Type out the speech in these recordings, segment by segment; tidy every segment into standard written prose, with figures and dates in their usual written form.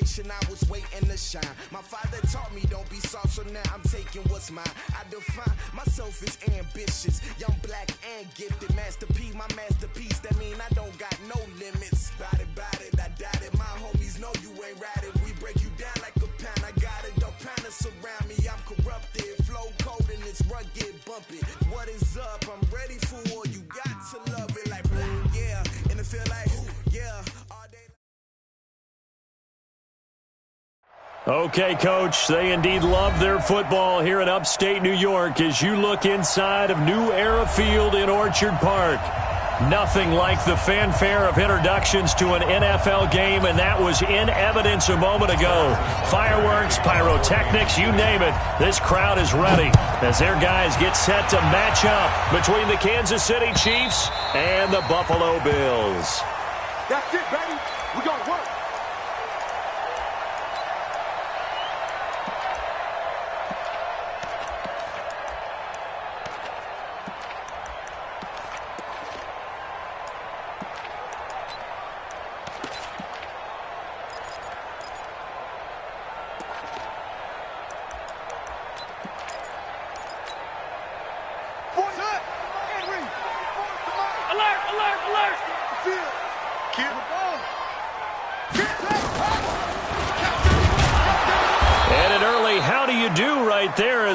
celebration, I was waiting to shine. My father taught me don't be soft, so now I'm taking what's mine. I define myself as ambitious, young, black, and gifted. Master P, my masterpiece, that mean I don't got no limits. Bout it, I doubt it. My homies know you ain't riding. We break you down like a pound. I got it, don't panic surround me. I'm corrupted, flow cold and it's rugged, bumpy. What is up? I'm ready for war. You got to love it like yeah, and it feel like yeah. All day. Okay, Coach, they indeed love their football here in upstate New York as you look inside of New Era Field in Orchard Park. Nothing like the fanfare of introductions to an NFL game, and that was in evidence a moment ago. Fireworks, pyrotechnics, you name it. This crowd is ready as their guys get set to match up between the Kansas City Chiefs and the Buffalo Bills. That's it, baby. We're going to work.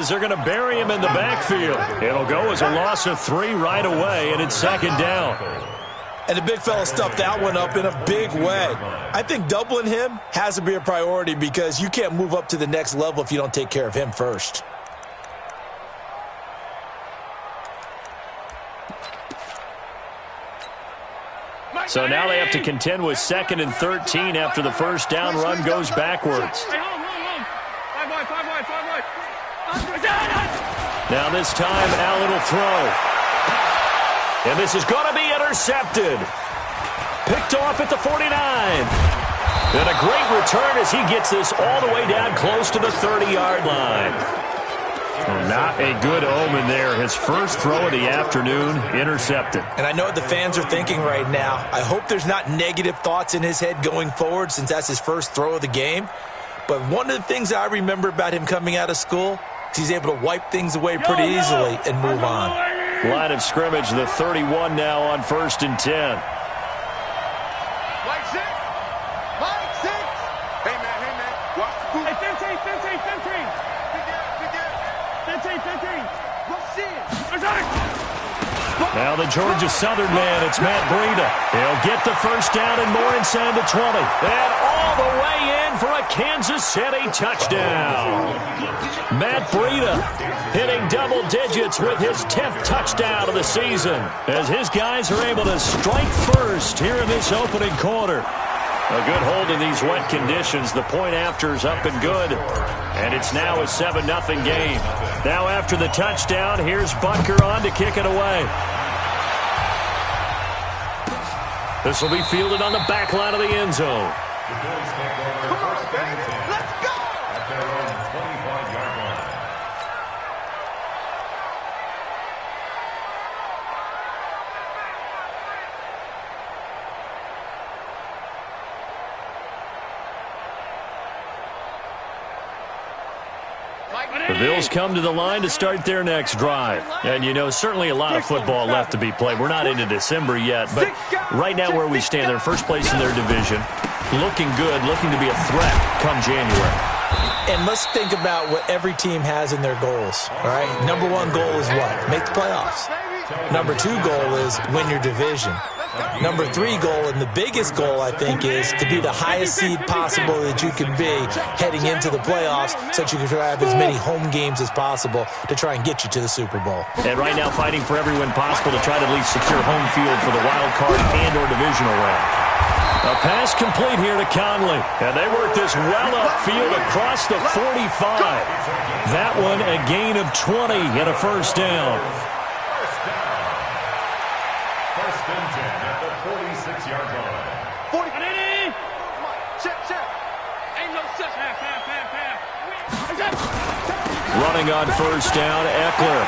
They're going to bury him in the backfield. It'll go as a loss of 3 right away, and it's second down. And the big fella stuffed that one up in a big way. I think doubling him has to be a priority because you can't move up to the next level if you don't take care of him first. So now they have to contend with 2nd and 13 after the first down run goes backwards. Now this time, Allen will throw. And this is going to be intercepted. Picked off at the 49. And a great return as he gets this all the way down close to the 30-yard line. Not a good omen there. His first throw of the afternoon, intercepted. And I know what the fans are thinking right now. I hope there's not negative thoughts in his head going forward since that's his first throw of the game. But one of the things I remember about him coming out of school, he's able to wipe things away pretty easily and move on. Line of scrimmage, the 31 now on 1st and 10. Mike 6. Hey, man. Watch the boot. Hey, 15. 15. Rush in. Now the Georgia Southern man, it's Matt Breida. He'll get the first down and more inside the 20. And all the way in for a Kansas City touchdown. Matt Breida hitting double digits with his 10th touchdown of the season as his guys are able to strike first here in this opening quarter. A good hold in these wet conditions. The point after is up and good. And it's now a 7-0 game. Now after the touchdown, here's Butker on to kick it away. This will be fielded on the back line of the end zone. Come on, baby. Let's go. At their own 25-yard line. The Bills come to the line to start their next drive. And, you know, certainly a lot of football left to be played. We're not into December yet, but right now where we stand, they're first place in their division. Looking good, looking to be a threat come January. And let's think about what every team has in their goals, all right? Number 1 goal is what? Make the playoffs. Number 2 goal is win your division. Number 3 goal, and the biggest goal, I think, is to be the highest seed possible that you can be heading into the playoffs so that you can have as many home games as possible to try and get you to the Super Bowl. And right now fighting for every win possible to try to at least secure home field for the wild card and or divisional round. A pass complete here to Conley. And they work this well upfield across the 45. That one a gain of 20 and a first down. First and 10 at the 46-yard line. 40. Check. Ain't no check. Running on first down, Eckler.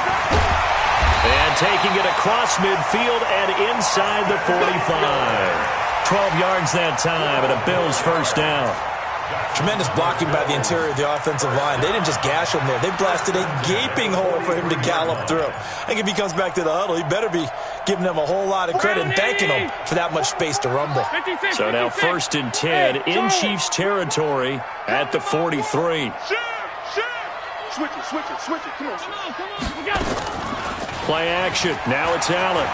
And taking it across midfield and inside the 45. 12 yards that time and a Bills first down. Tremendous blocking by the interior of the offensive line. They didn't just gash him there. They blasted a gaping hole for him to gallop through. I think if he comes back to the huddle, he better be giving them a whole lot of credit and thanking them for that much space to rumble. So now 1st and 10 in Chiefs territory at the 43. Switch it. Come on. We got it. Play action. Now it's Allen.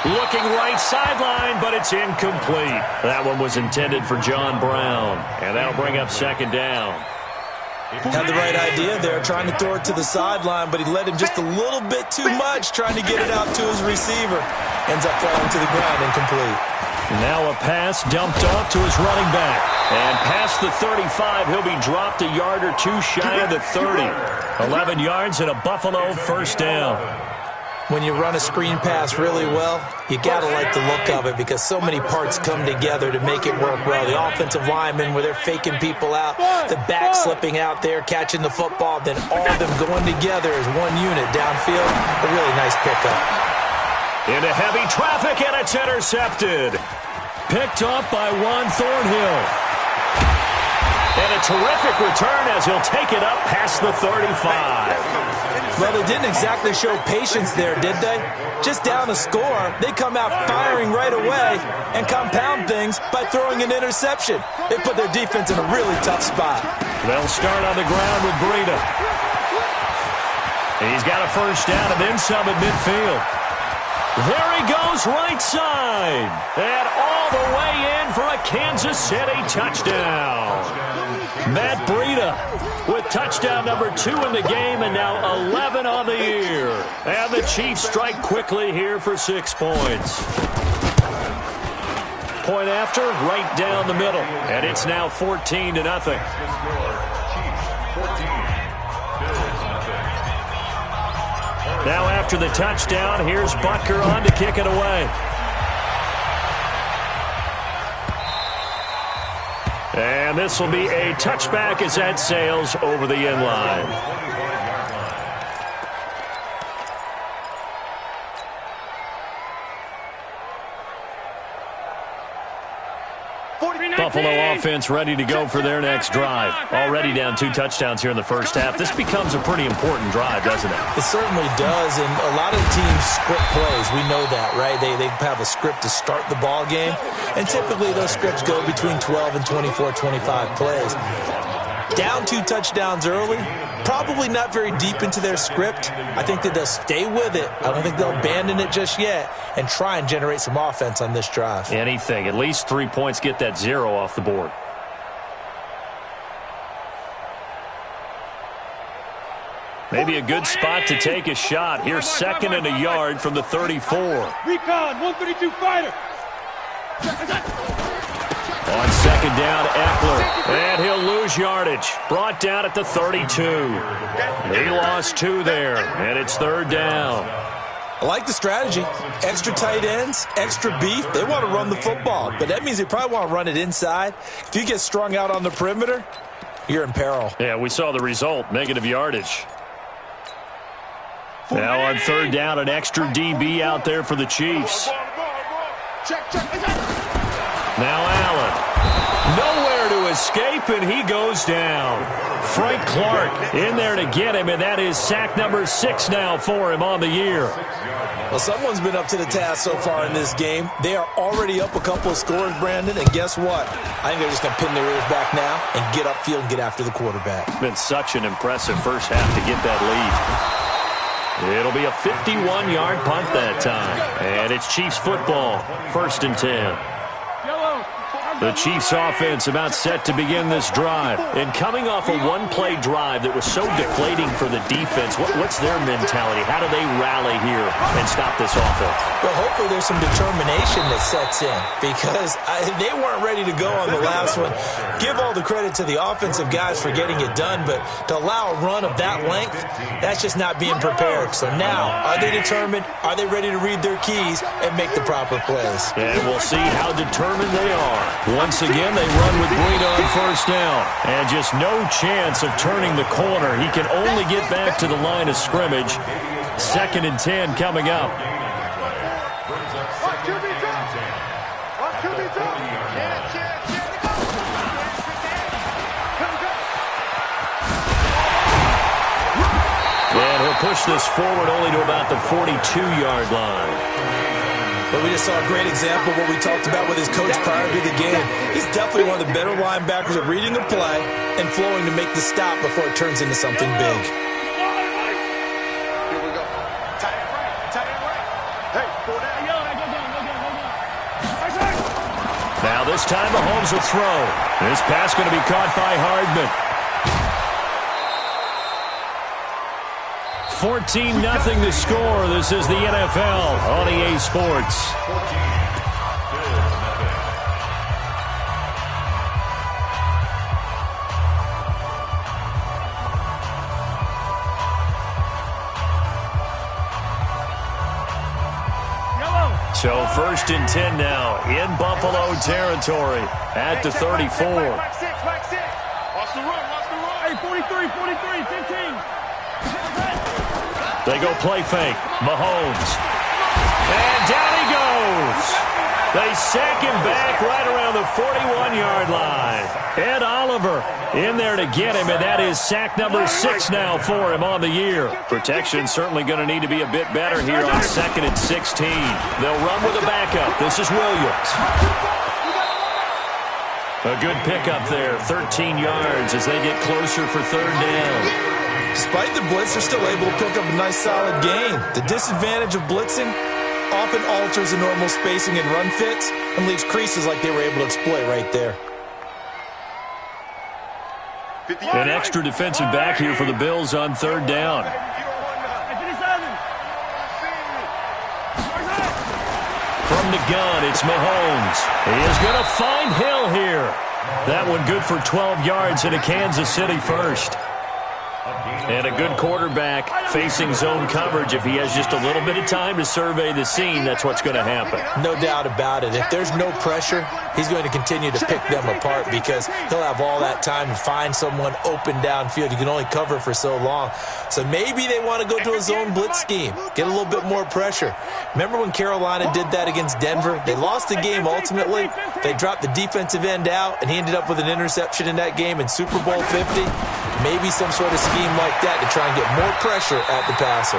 Looking right sideline, but it's incomplete. That one was intended for John Brown, and that'll bring up 2nd down. Had the right idea there, trying to throw it to the sideline, but he led him just a little bit too much, trying to get it out to his receiver. Ends up falling to the ground incomplete. Now a pass dumped off to his running back. And past the 35, he'll be dropped a yard or two shy of the 30. 11 yards and a Buffalo 1st down. When you run a screen pass really well, you got to like the look of it because so many parts come together to make it work well. The offensive linemen, where they're faking people out, the back slipping out there, catching the football, then all of them going together as one unit downfield. A really nice pickup. Into heavy traffic, and it's intercepted. Picked up by Juan Thornhill. And a terrific return as he'll take it up past the 35. Well, they didn't exactly show patience there, did they? Just down a score, they come out firing right away and compound things by throwing an interception. They put their defense in a really tough spot. They'll start on the ground with Breida. He's got a 1st down and then some at midfield. There he goes right side. And all the way in for a Kansas City touchdown. Matt Breida with touchdown number 2 in the game and now 11 on the year. And the Chiefs strike quickly here for 6 points. Point after, right down the middle. And it's now 14-0. Now after the touchdown, here's Butker on to kick it away. And this will be a touchback as that sails over the end line. Buffalo offense ready to go for their next drive. Already down 2 touchdowns here in the 1st half. This becomes a pretty important drive, doesn't it? It certainly does, and a lot of teams script plays. We know that, right? They have a script to start the ball game, and typically those scripts go between 12 and 24, 25 plays. Down 2 touchdowns early, probably not very deep into their script. I think that they'll stay with it. I don't think they'll abandon it just yet and try and generate some offense on this drive. Anything. At least 3 points, get that 0 off the board. Maybe a good spot to take a shot. Here's 2nd and a yard from the 34. Recon, 132 fighter. On 2nd down, Eckler, and he'll lose yardage. Brought down at the 32. He lost 2 there, and it's 3rd down. I like the strategy. Extra tight ends, extra beef. They want to run the football, but that means they probably want to run it inside. If you get strung out on the perimeter, you're in peril. Yeah, we saw the result, negative yardage. Now on 3rd down, an extra DB out there for the Chiefs. Now Allen. Nowhere to escape, and he goes down. Frank Clark in there to get him, and that is sack number 6 now for him on the year. Well, someone's been up to the task so far in this game. They are already up a couple of scores, Brandon, and guess what? I think they're just going to pin their ears back now and get upfield and get after the quarterback. It's been such an impressive first half to get that lead. It'll be a 51-yard punt that time, and it's Chiefs football, 1st and 10. The Chiefs offense about set to begin this drive. And coming off a one-play drive that was so deflating for the defense, what's their mentality? How do they rally here and stop this offense? Well, hopefully there's some determination that sets in because they weren't ready to go on the last one. Give all the credit to the offensive guys for getting it done, but to allow a run of that length, that's just not being prepared. So now, are they determined? Are they ready to read their keys and make the proper plays? And we'll see how determined they are. Once again, they run with Breida on 1st down. And just no chance of turning the corner. He can only get back to the line of scrimmage. 2nd and 10 coming up. QB drop. QB drop. push this forward only to about the 42-yard line. But we just saw a great example of what we talked about with his coach prior to the game. He's definitely one of the better linebackers at reading the play and flowing to make the stop before it turns into something big. Here we go. Tight end right. Tight end right. Hey, pull down. Now this time Mahomes will throw. This pass going to be caught by Hardman. 14-0 the score. This is the NFL on EA Sports. So 1st and 10 now in Buffalo territory at the 34. Watch the run. Watch the run. Hey, 43, 15. They go play fake. Mahomes. And down he goes. They sack him back right around the 41-yard line. Ed Oliver in there to get him, and that is sack number 6 now for him on the year. Protection certainly going to need to be a bit better here on 2nd and 16. They'll run with a backup. This is Williams. A good pickup there, 13 yards as they get closer for 3rd down. Despite the blitz, they're still able to pick up a nice solid gain. The disadvantage of blitzing often alters the normal spacing and run fits and leaves creases like they were able to exploit right there. An extra defensive back here for the Bills on 3rd down. From the gun, it's Mahomes. He is going to find Hill here. That one good for 12 yards in a Kansas City first. And a good quarterback facing zone coverage. If he has just a little bit of time to survey the scene, that's what's going to happen. No doubt about it. If there's no pressure, he's going to continue to pick them apart because he'll have all that time to find someone open downfield. You can only cover for so long. So maybe they want to go to a zone blitz scheme, get a little bit more pressure. Remember when Carolina did that against Denver? They lost the game ultimately. They dropped the defensive end out, and he ended up with an interception in that game in Super Bowl 50. Maybe some sort of scheme like that to try and get more pressure at the passer.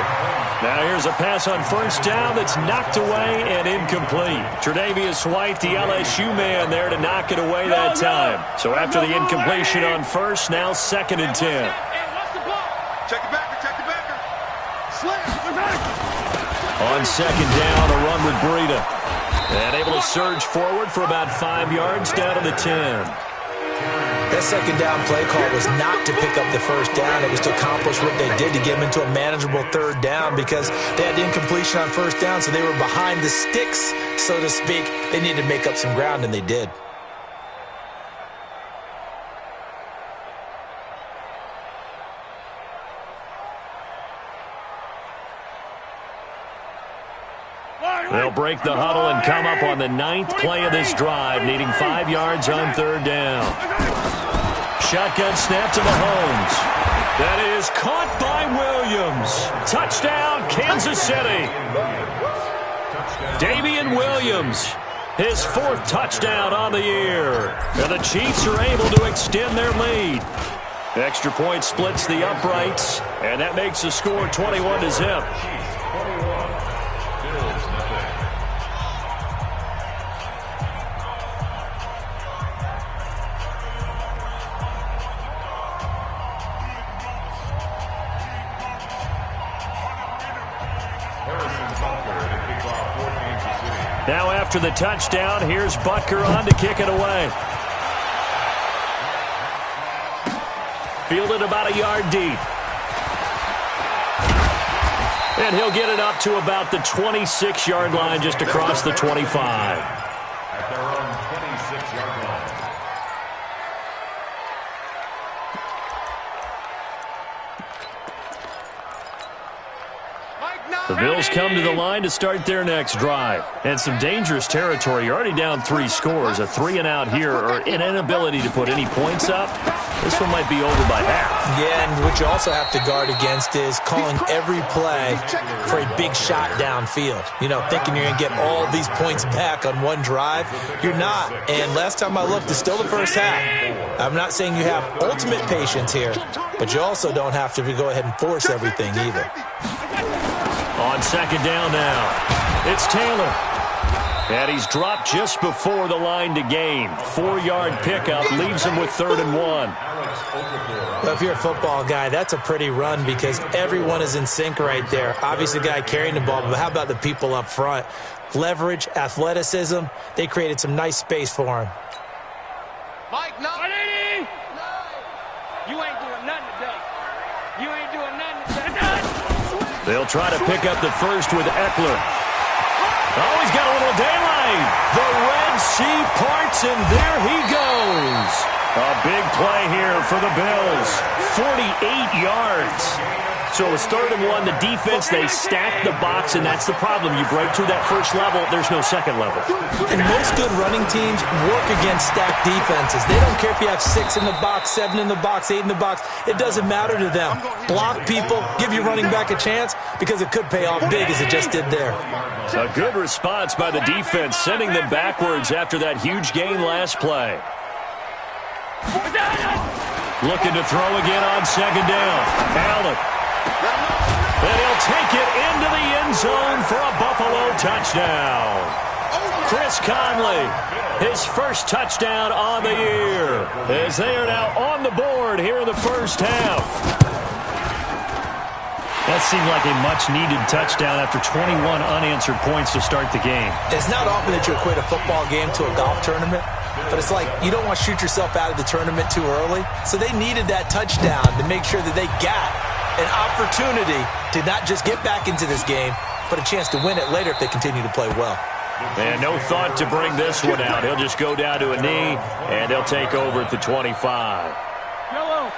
Now here's a pass on 1st down that's knocked away and incomplete. Tre'Davious White, the LSU man there to knock it away that time. So after the incompletion on 1st, now 2nd and 10. Check the backer. Check the backer. Slam. On 2nd down, a run with Breida. And able to surge forward for about 5 yards down to the 10. That 2nd down play call was not to pick up the 1st down. It was to accomplish what they did to get them into a manageable 3rd down because they had the incompletion on 1st down, so they were behind the sticks, so to speak. They needed to make up some ground, and they did. They'll break the huddle and come up on the 9th play of this drive, needing 5 yards on 3rd down. Shotgun snap to Mahomes. That is caught by Williams. Touchdown, Kansas City. Damian Williams, his 4th touchdown on the year. And the Chiefs are able to extend their lead. Extra point splits the uprights, and that makes the score 21-0. Now after the touchdown, here's Butker on to kick it away. Fielded about a yard deep. And he'll get it up to about the 26-yard line, just across the 25. At their own 26-yard line. The Bills come to the line to start their next drive. And some dangerous territory. You're already down 3 scores. A 3-and-out here, or an inability to put any points up. This one might be over by half. Yeah, and what you also have to guard against is calling every play for a big shot downfield. You know, thinking you're going to get all these points back on one drive. You're not. And last time I looked, it's still the first half. I'm not saying you have ultimate patience here, but you also don't have to go ahead and force everything either. On second down now, it's Taylor. And he's dropped just before the line to gain. 4-yard pickup leaves him with 3rd and 1. Well, if you're a football guy, that's a pretty run because everyone is in sync right there. Obviously, the guy carrying the ball, but how about the people up front? Leverage, athleticism, they created some nice space for him. Mike, no. You ain't doing nothing today. You ain't doing nothing today. They'll try to pick up the first with Eckler. Oh, he's got a little daylight. The Red Sea parts, and there he goes. A big play here for the Bills. 48 yards. So it was 3rd and 1. The defense, they stacked the box, and that's the problem. You break through that first level, there's no second level. And most good running teams work against stacked defenses. They don't care if you have 6 in the box, 7 in the box, 8 in the box. It doesn't matter to them. Block people, give your running back a chance because it could pay off big as it just did there. A good response by the defense, sending them backwards after that huge gain last play. Looking to throw again on second down. Allen. And he'll take it into the end zone for a Buffalo touchdown. Chris Conley, his first touchdown on the year, as they are now on the board here in the first half. That seemed like a much-needed touchdown after 21 unanswered points to start the game. It's not often that you equate a football game to a golf tournament, but it's like you don't want to shoot yourself out of the tournament too early. So they needed that touchdown to make sure that they got an opportunity to not just get back into this game, but a chance to win it later if they continue to play well. And no thought to bring this one out. He'll just go down to a knee, and they'll take over at the 25.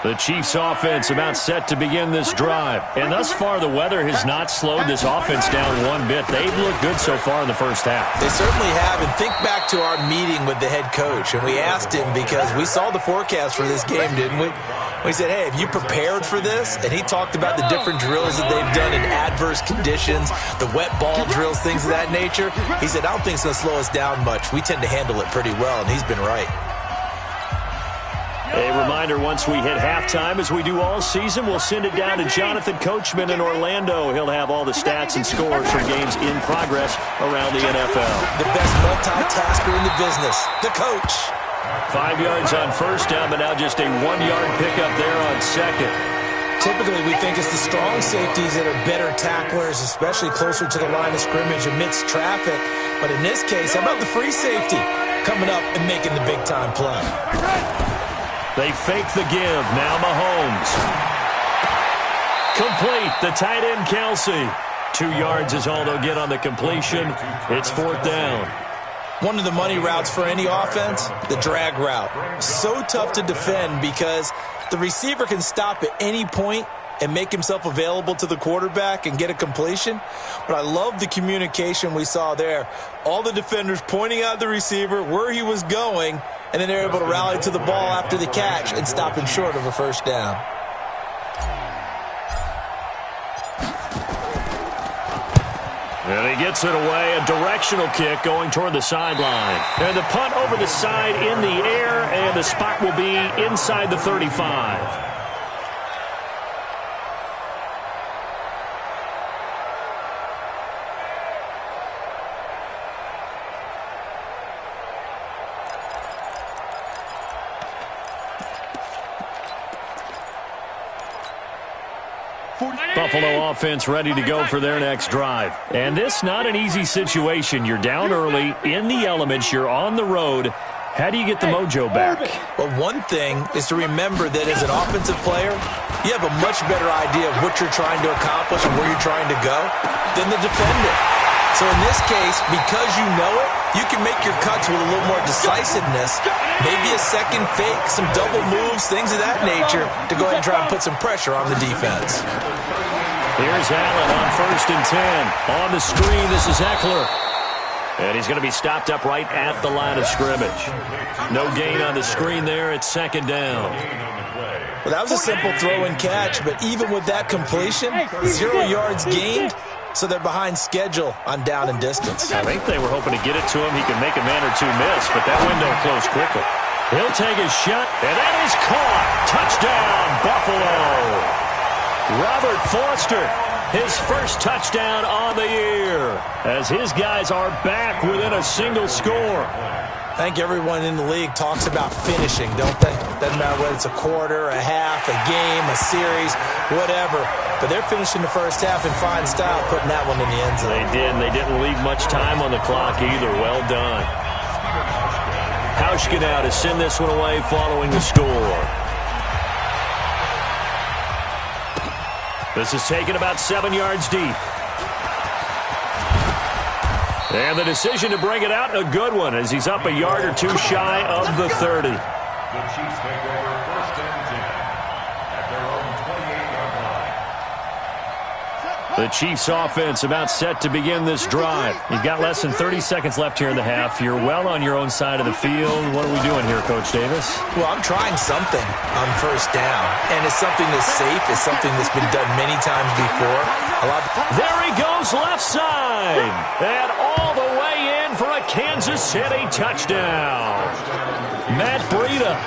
The Chiefs' offense about set to begin this drive. And thus far, the weather has not slowed this offense down one bit. They've looked good so far in the first half. They certainly have. And think back to our meeting with the head coach. And we asked him because we saw the forecast for this game, didn't we? We said, hey, have you prepared for this? And he talked about the different drills that they've done in adverse conditions, the wet ball drills, things of that nature. He said, I don't think it's going to slow us down much. We tend to handle it pretty well, and he's been right. A reminder, once we hit halftime, as we do all season, we'll send it down to Jonathan Coachman in Orlando. He'll have all the stats and scores from games in progress around the NFL. The best multitasker in the business, the coach. 5 yards on first down, but now just a 1-yard pickup there on second. Typically, we think it's the strong safeties that are better tacklers, especially closer to the line of scrimmage amidst traffic. But in this case, how about the free safety coming up and making the big-time play? They fake the give. Now Mahomes. Complete. The tight end, Kelsey. 2 yards is all they'll get on the completion. It's 4th down. One of the money routes for any offense, the drag route. So tough to defend because the receiver can stop at any point and make himself available to the quarterback and get a completion. But I love the communication we saw there. All the defenders pointing out the receiver, where he was going, and then they're able to rally to the ball after the catch and stop him short of a first down. And he gets it away, a directional kick going toward the sideline. And the punt over the side in the air, and the spot will be inside the 35. Buffalo offense ready to go for their next drive. And this not an easy situation. You're down early, in the elements, you're on the road. How do you get the mojo back? Well, one thing is to remember that as an offensive player, you have a much better idea of what you're trying to accomplish and where you're trying to go than the defender. So in this case, because you know it, you can make your cuts with a little more decisiveness, maybe a second fake, some double moves, things of that nature, to go ahead and try and put some pressure on the defense. Here's Allen on 1st and 10. On the screen, this is Eckler. And he's going to be stopped up right at the line of scrimmage. No gain on the screen there. It's 2nd down. Well, that was a simple throw and catch, but even with that completion, 0 yards gained. So they're behind schedule on down and distance. I think they were hoping to get it to him. He could make a man or two miss, but that window closed quickly. He'll take his shot, and that is caught. Touchdown, Buffalo. Robert Foster, his first touchdown on the year, as his guys are back within a single score. I think everyone in the league talks about finishing, don't they? Doesn't matter whether it's a quarter, a half, a game, a series, whatever. But they're finishing the first half in fine style, putting that one in the end zone. They did, and they didn't leave much time on the clock either. Well done. Hauschka now to send this one away following the score. This is taken about 7 yards deep. And the decision to bring it out, a good one, as he's up a yard or two shy of the 30. The Chiefs take over 1st and 10 at their own 28-yard line. The Chiefs offense about set to begin this drive. You've got less than 30 seconds left here in the half. You're well on your own side of the field. What are we doing here, Coach Davis? Well, I'm trying something on first down, and it's something that's safe. It's something that's been done many times before. There he goes left side, and all the way in for a Kansas City touchdown. Matt Breida,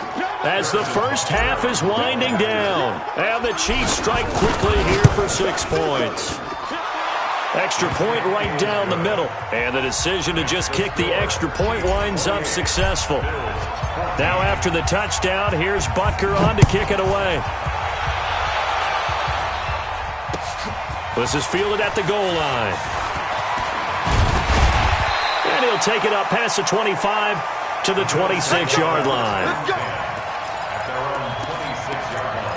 as the first half is winding down, and the Chiefs strike quickly here for 6 points. Extra point right down the middle, and the decision to just kick the extra point winds up successful. Now after the touchdown, here's Butker on to kick it away. This is fielded at the goal line. And he'll take it up past the 25 to the 26-yard line. At their own 26-yard line.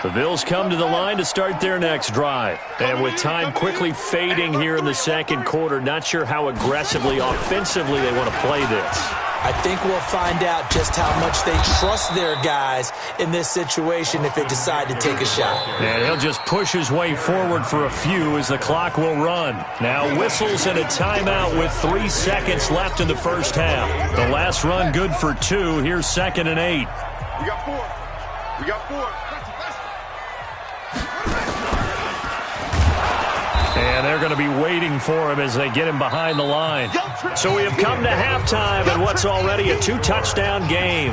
The Bills come to the line to start their next drive. And with time quickly fading here in the second quarter, not sure how aggressively, offensively they want to play this. I think we'll find out just how much they trust their guys in this situation if they decide to take a shot. And he'll just push his way forward for a few as the clock will run. Now whistles and a timeout with 3 seconds left in the first half. The last run good for 2. Here's 2nd and 8. We got 4. We got 4. And they're going to be waiting for him as they get him behind the line. So we have come to halftime in what's already a 2-touchdown game.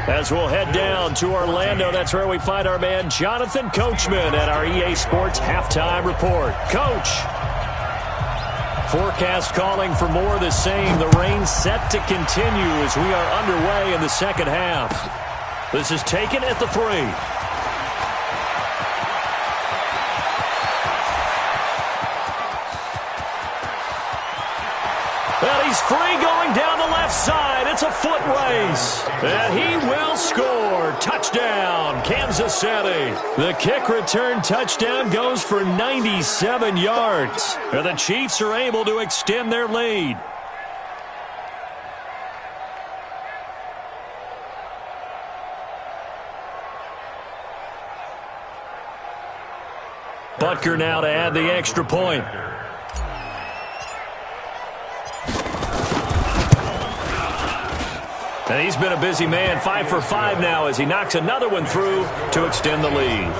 As we'll head down to Orlando, that's where we find our man Jonathan Coachman at our EA Sports Halftime Report. Coach. Forecast calling for more of the same. The rain set to continue as we are underway in the second half. This is taken at the 3. Well, he's free going down the left side. It's a foot race. And he will score. Touchdown, Kansas City. The kick return touchdown goes for 97 yards. And the Chiefs are able to extend their lead. Butker now to add the extra point. And he's been a busy man, 5 for 5 now as he knocks another one through to extend the lead.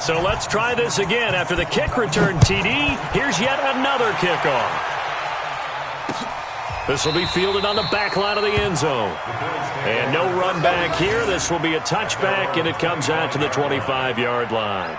So let's try this again. After the kick return TD, here's yet another kickoff. This will be fielded on the back line of the end zone. And no run back here. This will be a touchback, and it comes out to the 25-yard line.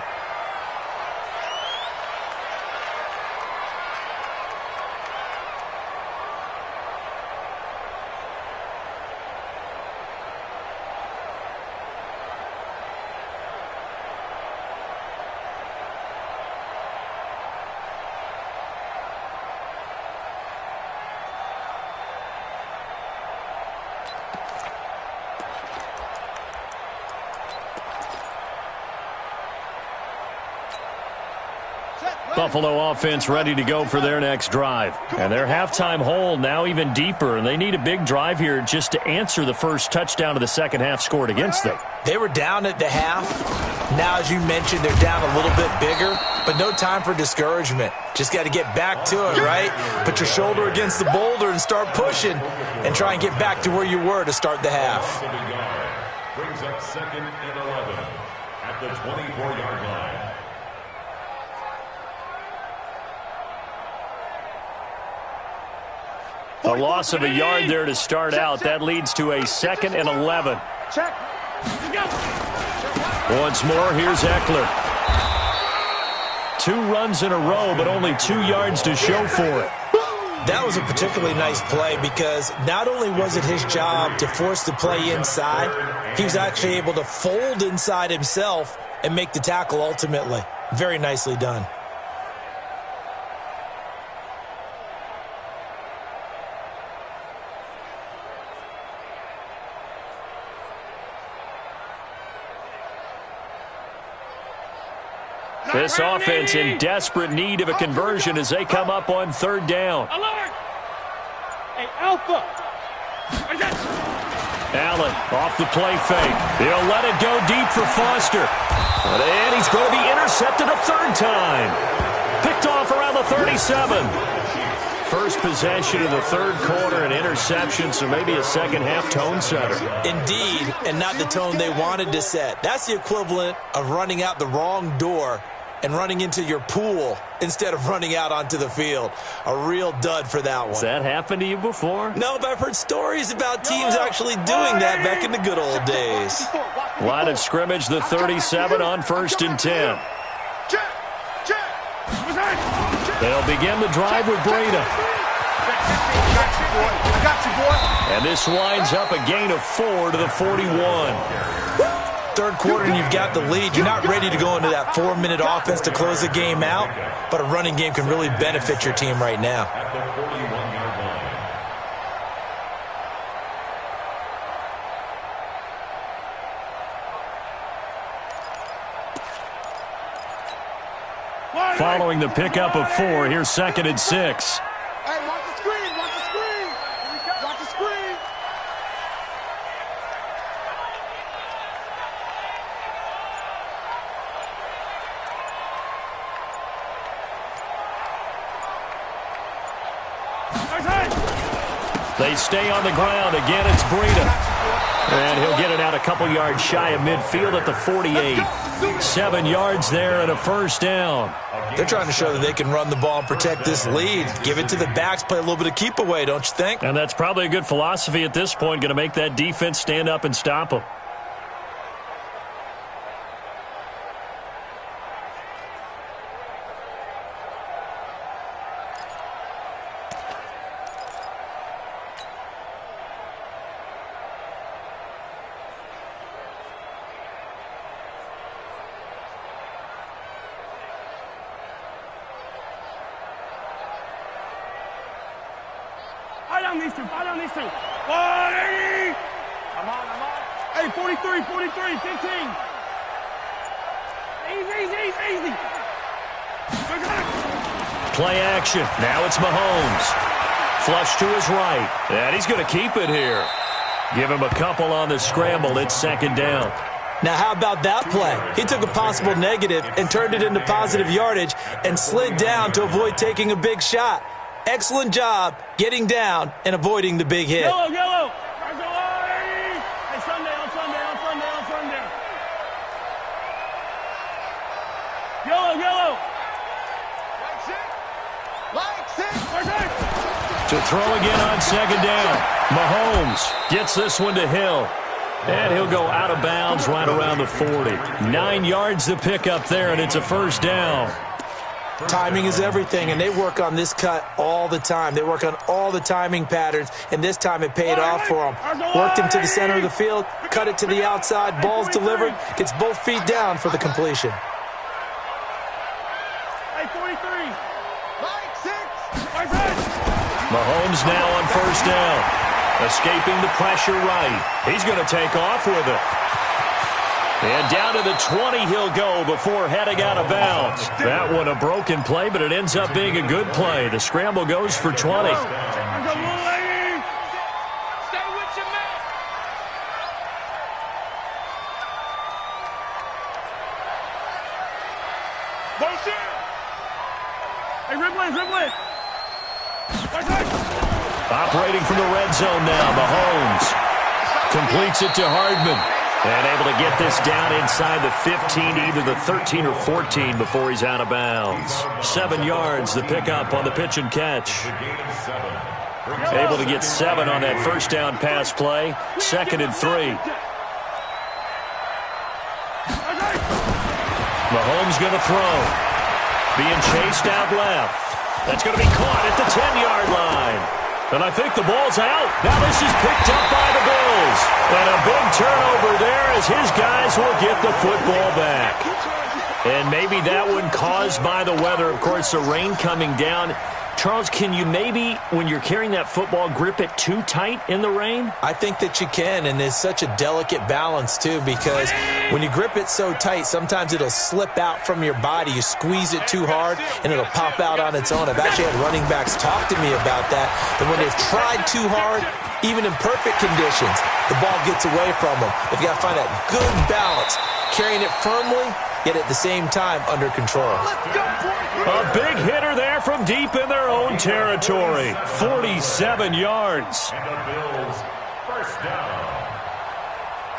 Buffalo offense ready to go for their next drive. And their halftime hole now even deeper, and they need a big drive here just to answer the first touchdown of the second half scored against them. They were down at the half. Now, as you mentioned, they're down a little bit bigger, but no time for discouragement. Just got to get back to it, right? Put your shoulder against the boulder and start pushing and try and get back to where you were to start the half. Brings up 2nd and 11 at the 24-yard line. A loss of a yard there to start out. That leads to a 2nd and 11. Check. Once more, here's Eckler. 2 runs in a row, but only 2 yards to show for it. That was a particularly nice play because not only was it his job to force the play inside, he was actually able to fold inside himself and make the tackle ultimately. Very nicely done. This offense in desperate need of a conversion as they come up on 3rd down. Alert! Hey, Alpha! Allen off the play fake. He'll let it go deep for Foster. And he's going to be intercepted a 3rd time. Picked off around the 37. First possession of the 3rd quarter, an interception, so maybe a second half tone setter. Indeed, and not the tone they wanted to set. That's the equivalent of running out the wrong door and running into your pool instead of running out onto the field. A real dud for that one. Has that happened to you before? No, but I've heard stories about teams actually doing that back in the good old days. Line of scrimmage, the 37 on 1st and 10. They'll begin the drive with Breida. I got you, boy. And this winds up a gain of 4 to the 41. 3rd quarter and you've got the lead. You're not ready to go into that 4-minute offense to close the game out, but a running game can really benefit your team right now. At the 41-yard line. Following the pickup of 4, here's 2nd and 6. Hey, watch the screen, watch the screen. Watch the screen. They stay on the ground. Again, it's Breida. And he'll get it out a couple yards shy of midfield at the 48. 7 yards there and a 1st down. They're trying to show that they can run the ball and protect this lead. Give it to the backs, play a little bit of keep away, don't you think? And that's probably a good philosophy at this point, going to make that defense stand up and stop them. I don't need to. 180! I'm on. Hey, 43, 15. Easy. Play action. Now it's Mahomes. Flush to his right. And he's going to keep it here. Give him a couple on the scramble. It's 2nd down. Now, how about that play? He took a possible negative and turned it into positive yardage and slid down to avoid taking a big shot. Excellent job getting down and avoiding the big hit. Yellow. Hey, Sunday. Yellow. Like six. To throw again on 2nd down. Mahomes gets this one to Hill. And he'll go out of bounds right around the 40. 9 yards to pick up there, and it's a 1st down. Timing is everything, and they work on this cut all the time. They work on all the timing patterns, and this time it paid off for them. Worked him to the center of the field, cut it to the outside, ball's delivered, gets both feet down for the completion. Hey, 43. Like six. Mahomes now on 1st down. Escaping the pressure right. He's going to take off with it. And down to the 20 he'll go before heading out of bounds. That one a broken play, but it ends up being a good play. The scramble goes for 20. Operating from the red zone now, Mahomes completes it to Hardman. And able to get this down inside the 15, either the 13 or 14 before he's out of bounds. 7 yards, the pickup on the pitch and catch. Able to get 7 on that first down pass play. 2nd and 3. Mahomes going to throw. Being chased out left. That's going to be caught at the 10-yard line. And I think the ball's out. Now this is picked up by the Bills. And a big turnover there as his guys will get the football back. And maybe that one caused by the weather. Of course, the rain coming down. Charles, can you maybe, when you're carrying that football, grip it too tight in the rain? I think that you can, and it's such a delicate balance, too, because when you grip it so tight, sometimes it'll slip out from your body. You squeeze it too hard, and it'll pop out on its own. I've actually had running backs talk to me about that when they've tried too hard, even in perfect conditions, the ball gets away from them. They've got to find that good balance, carrying it firmly, yet at the same time under control. A big hitter there from deep in their own territory. 47 yards. And the Bills, first down.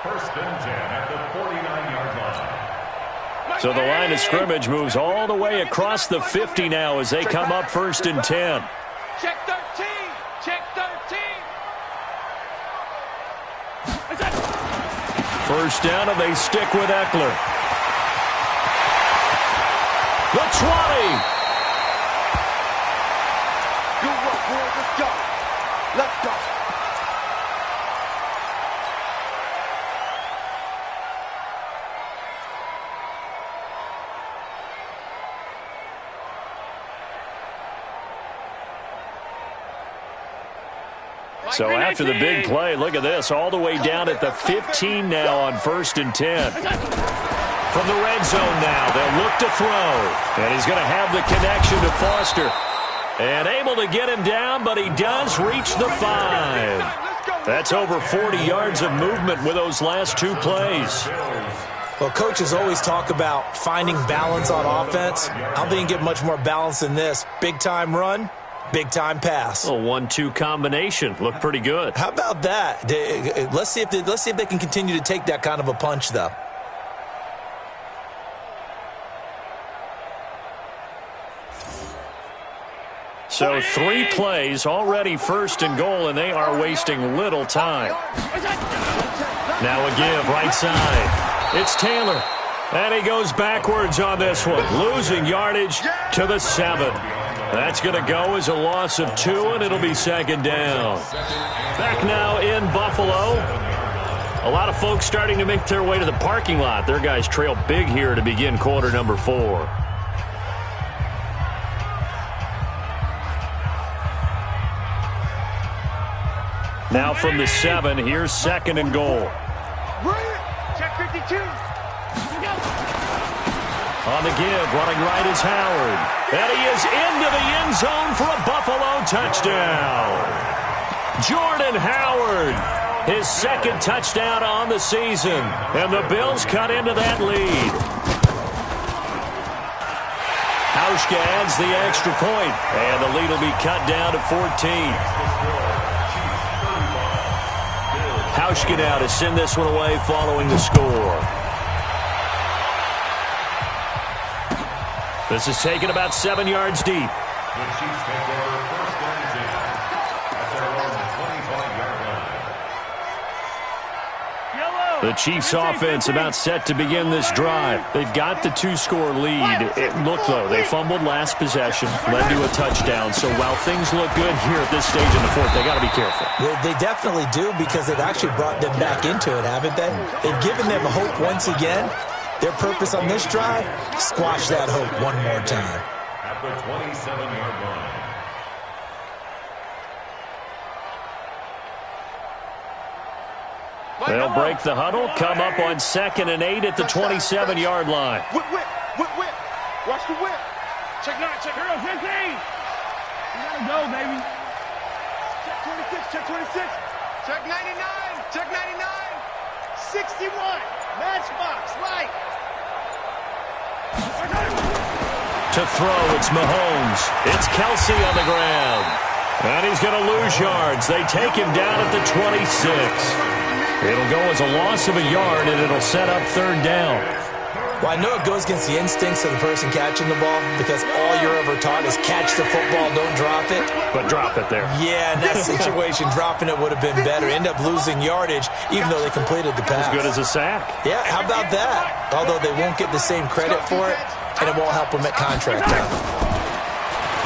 1st and 10 at the 49-yard line. So the line of scrimmage moves all the way across the 50 now as they come up 1st and 10. Check 13. Check 13. First down, and they stick with Eckler. The 20. Good work, boys. Let's go. Let's go. So after the big play, look at this, all the way down at the 15 now on 1st and 10. From the red zone now, they'll look to throw. And he's going to have the connection to Foster. And able to get him down, but he does reach the 5. That's over 40 yards of movement with those last 2 plays. Well, coaches always talk about finding balance on offense. I don't think you get much more balance than this. Big-time run, big-time pass. A 1-2 combination. Looked pretty good. How about that? Let's see if they can continue to take that kind of a punch, though. So 3 plays, already 1st and goal, and they are wasting little time. Now a give, right side. It's Taylor. And he goes backwards on this one, losing yardage to the 7. That's going to go as a loss of 2, and it'll be 2nd down. Back now in Buffalo. A lot of folks starting to make their way to the parking lot. Their guys trail big here to begin quarter number 4. Now from the 7, here's 2nd and goal. Check 52. On the give, running right is Howard. And he is into the end zone for a Buffalo touchdown. Jordan Howard, his 2nd touchdown on the season. And the Bills cut into that lead. Hauschka adds the extra point, and the lead will be cut down to 14. Hauschka now to send this one away following the score. This is taken about 7 yards deep. The Chiefs take over 1st and 10 at their own 25-yard line. The Chiefs offense about set to begin this drive. They've got the 2-score lead. Look, though, they fumbled last possession, led to a touchdown. So while things look good here at this stage in the 4th, they got to be careful. They definitely do, because they've actually brought them back into it, haven't they? They've given them hope once again. Their purpose on this drive, squash that hope one more time. At the 27-yard line. They'll break the huddle, come up on 2nd and 8 at the 27-yard line. Whip, whip, whip, whip. Watch the whip. Check 9, check 15. You gotta go, baby. Check 26, check 26. Check 99, check 99. 61, matchbox, right. To throw, it's Mahomes. It's Kelsey on the ground. And he's going to lose yards. They take him down at the 26. It'll go as a loss of a yard, and it'll set up 3rd down. Well, I know it goes against the instincts of the person catching the ball because all you're ever taught is catch the football, don't drop it. But drop it there. Yeah, in that situation, dropping it would have been better. End up losing yardage, even though they completed the pass. As good as a sack. Yeah, how about that? Although they won't get the same credit for it, and it won't help them at contract time.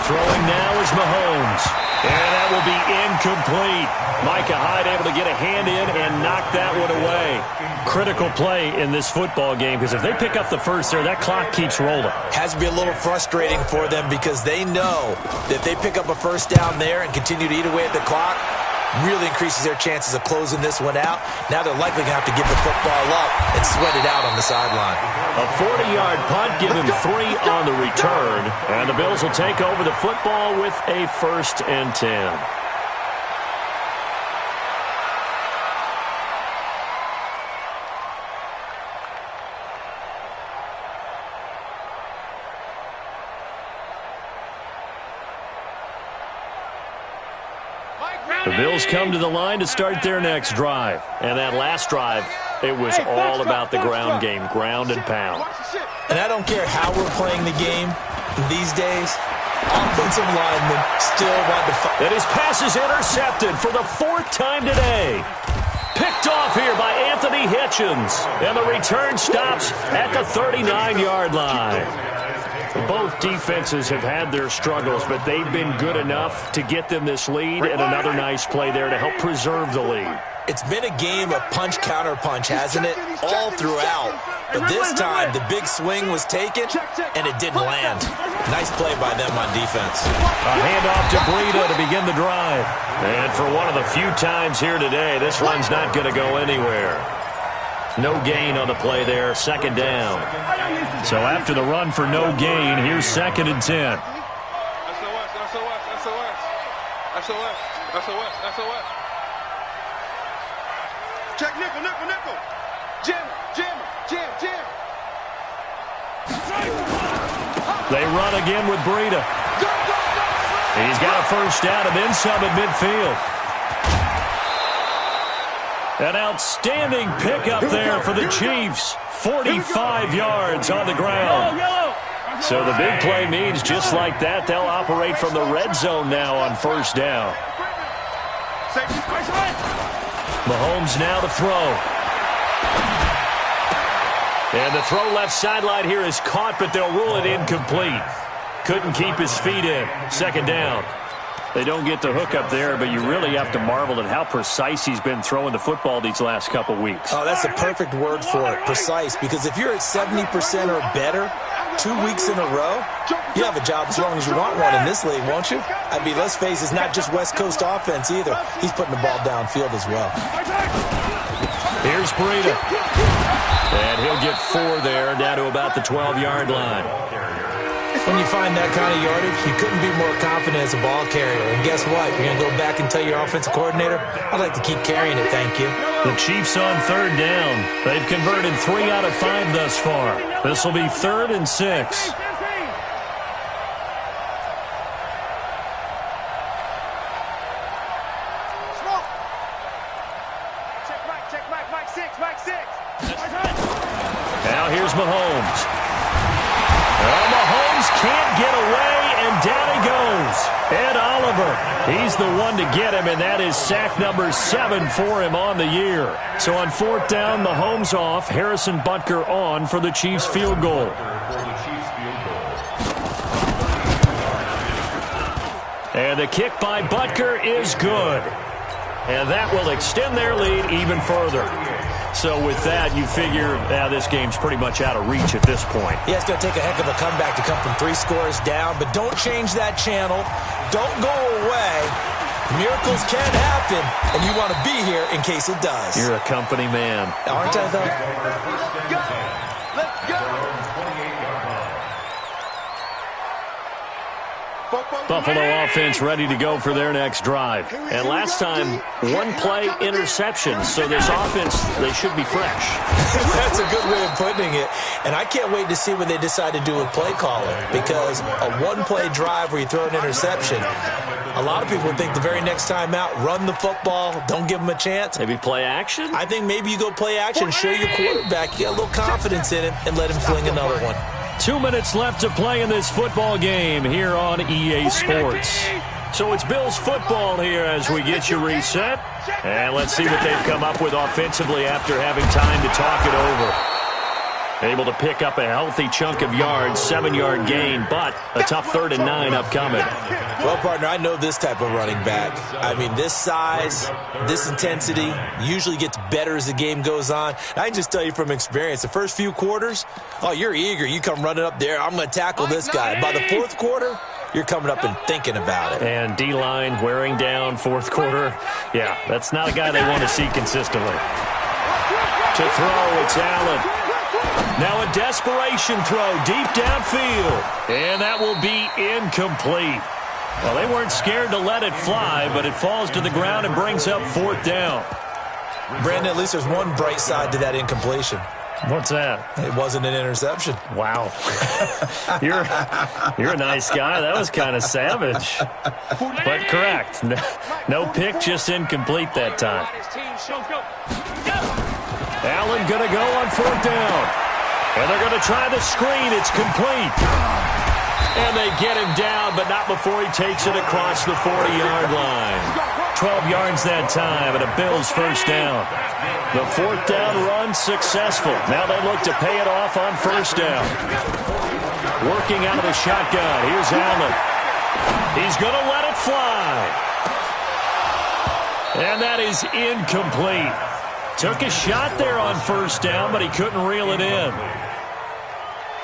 Throwing now is Mahomes. And that will be incomplete. Micah Hyde able to get a hand in and knock that one away. Critical play in this football game because if they pick up the first there, that clock keeps rolling. Has to be a little frustrating for them because they know that if they pick up a first down there and continue to eat away at the clock, really increases their chances of closing this one out. Now they're likely going to have to give the football up and sweat it out on the sideline. A 40-yard punt, give him 3 on the return. And the Bills will take over the football with a 1st and 10. The Bills come to the line to start their next drive. And that last drive, it was all about the ground game, ground and pound. And I don't care how we're playing the game these days, offensive linemen still want to fight. And his pass is intercepted for the 4th time today. Picked off here by Anthony Hitchens. And the return stops at the 39-yard line. Both defenses have had their struggles, but they've been good enough to get them this lead, and another nice play there to help preserve the lead. It's been a game of punch-counter-punch, hasn't it? All throughout. But this time, the big swing was taken, and it didn't land. Nice play by them on defense. A handoff to Breida to begin the drive. And for one of the few times here today, this one's not going to go anywhere. No gain on the play there, 2nd down. So after the run for no gain, here's 2nd and 10. SOS, SOS. Check nickel, nickel, nickel. Jam. They run again with Breida. He's got a 1st down and then some at midfield. An outstanding pickup there for the Chiefs. 45 yards on the ground. So the big play means just like that, they'll operate from the red zone now on 1st down. Mahomes now to throw. And the throw left sideline here is caught, but they'll rule it incomplete. Couldn't keep his feet in. 2nd down. They don't get the hook up there, but you really have to marvel at how precise he's been throwing the football these last couple weeks. Oh, that's a perfect word for it, precise, because if you're at 70% or better 2 weeks in a row, you have a job as long as you want one in this league, won't you? I mean, let's face it, it's not just West Coast offense either. He's putting the ball downfield as well. Here's Breida. And he'll get 4 there, down to about the 12-yard line. When you find that kind of yardage, you couldn't be more confident as a ball carrier. And guess what? You're going to go back and tell your offensive coordinator, I'd like to keep carrying it, thank you. The Chiefs on 3rd down. They've converted 3 out of 5 thus far. This will be 3rd and 6. Now here's Mahomes. Mahomes can't get away, and down he goes. Ed Oliver, he's the one to get him, and that is sack number 7 for him on the year. So on 4th down, Mahomes off, Harrison Butker on for the Chiefs field goal. And the kick by Butker is good. And that will extend their lead even further. So with that, you figure this game's pretty much out of reach at this point. Yeah, it's going to take a heck of a comeback to come from 3 scores down, but don't change that channel. Don't go away. Miracles can happen, and you want to be here in case it does. You're a company man. Aren't I, though? Let's go. Buffalo offense ready to go for their next drive. And last time, one-play interception. So this offense, they should be fresh. That's a good way of putting it. And I can't wait to see what they decide to do with play calling. Because a one-play drive where you throw an interception, a lot of people think the very next time out, run the football, don't give them a chance. Maybe play action? I think maybe you go play action, show your quarterback, you get a little confidence in him, and let him fling another one. 2 minutes left to play in this football game here on EA Sports. So it's Bills football here as we get you reset. And let's see what they've come up with offensively after having time to talk it over. Able to pick up a healthy chunk of yards, 7-yard gain, but a tough 3rd and 9 upcoming. Well, partner, I know this type of running back. I mean, this size, this intensity usually gets better as the game goes on. I can just tell you from experience, the first few quarters, oh, you're eager. You come running up there, I'm going to tackle this guy. By the 4th quarter, you're coming up and thinking about it. And D-line wearing down 4th quarter. Yeah, that's not a guy they want to see consistently. To throw, it's Allen. Now a desperation throw deep downfield. And that will be incomplete. Well, they weren't scared to let it fly, but it falls to the ground and brings up 4th down. Brandon, at least there's one bright side to that incompletion. What's that? It wasn't an interception. Wow. You're a nice guy. That was kind of savage. But correct. No pick, just incomplete that time. Allen going to go on 4th down. And they're going to try the screen. It's complete. And they get him down, but not before he takes it across the 40-yard line. 12 yards that time, and a Bills 1st down. The 4th down run successful. Now they look to pay it off on 1st down. Working out of the shotgun. Here's Allen. He's going to let it fly. And that is incomplete. Took a shot there on 1st down, but he couldn't reel it in.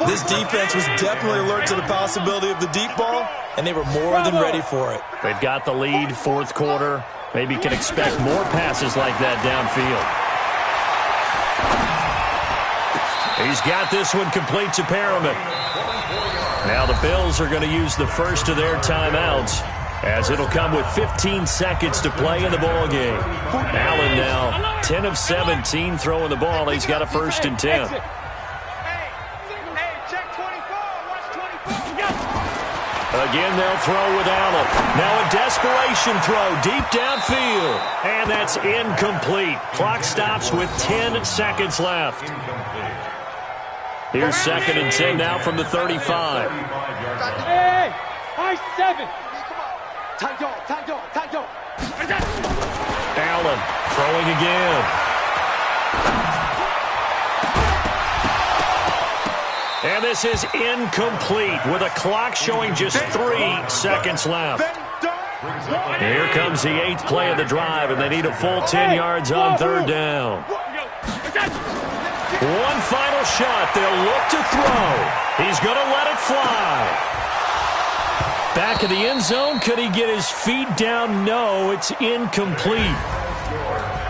This defense was definitely alert to the possibility of the deep ball, and they were more than ready for it. They've got the lead, 4th quarter. Maybe can expect more passes like that downfield. He's got this one complete to Perriman. Now the Bills are going to use the first of their timeouts, as it'll come with 15 seconds to play in the ball game. Allen now 10 of 17 throwing the ball. He's got a 1st and 10. Again, they'll throw with Allen. Now a desperation throw deep downfield. And that's incomplete. Clock stops with 10 seconds left. Here's 2nd and 10 now from the 35. Hey, high 7. Allen throwing again. And this is incomplete with a clock showing just 3 seconds left. Here comes the 8th play of the drive, and they need a full 10 yards on 3rd down. One final shot. They'll look to throw. He's going to let it fly. Back of the end zone. Could he get his feet down? No, it's incomplete.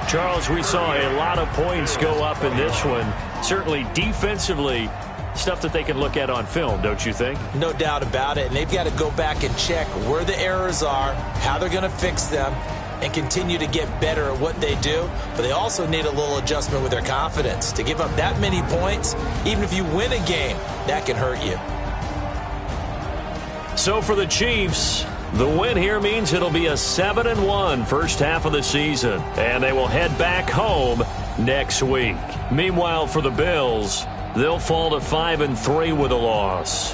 Charles, we saw a lot of points go up in this one. Certainly defensively, stuff that they can look at on film, don't you think? No doubt about it. And they've got to go back and check where the errors are, how they're going to fix them, and continue to get better at what they do. But they also need a little adjustment with their confidence. To give up that many points, even if you win a game, that can hurt you. So for the Chiefs, the win here means it'll be a 7-1 first half of the season, and they will head back home next week. Meanwhile, for the Bills, they'll fall to 5-3 with a loss.